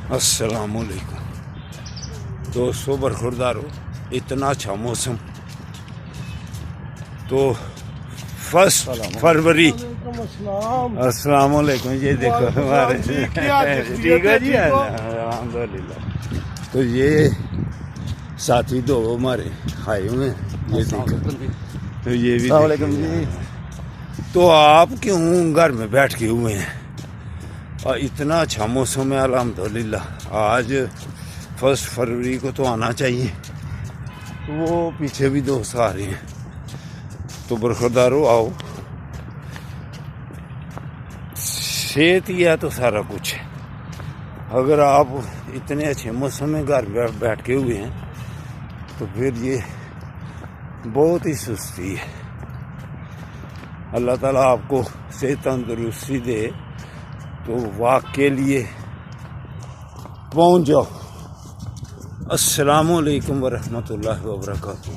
السلام علیکم دوستو، برخوردارو، اتنا اچھا موسم تو فرسٹ فروری. السلام علیکم. یہ دیکھو ہمارے ٹھیک ہے جی، الحمد للہ. تو یہ ساتھی دو ہمارے آئے ہوئے ہیں، یہ دیکھو. تو یہ بھی جی. تو آپ کیوں گھر میں بیٹھ کے ہوئے ہیں؟ اور اتنا اچھا موسم ہے الحمدللہ. آج فرسٹ فروری کو تو آنا چاہیے. تو وہ پیچھے بھی دوست آ رہے ہیں. تو برخوردارو آؤ، صحت ہی ہے تو سارا کچھ ہے. اگر آپ اتنے اچھے موسم میں گھر بیٹھ کے ہوئے ہیں تو پھر یہ بہت ہی سستی ہے. اللہ تعالیٰ آپ کو صحت تندرستی دے تو واک کے لیے پہنچ جاؤ. السلام علیکم ورحمۃ اللہ وبرکاتہ.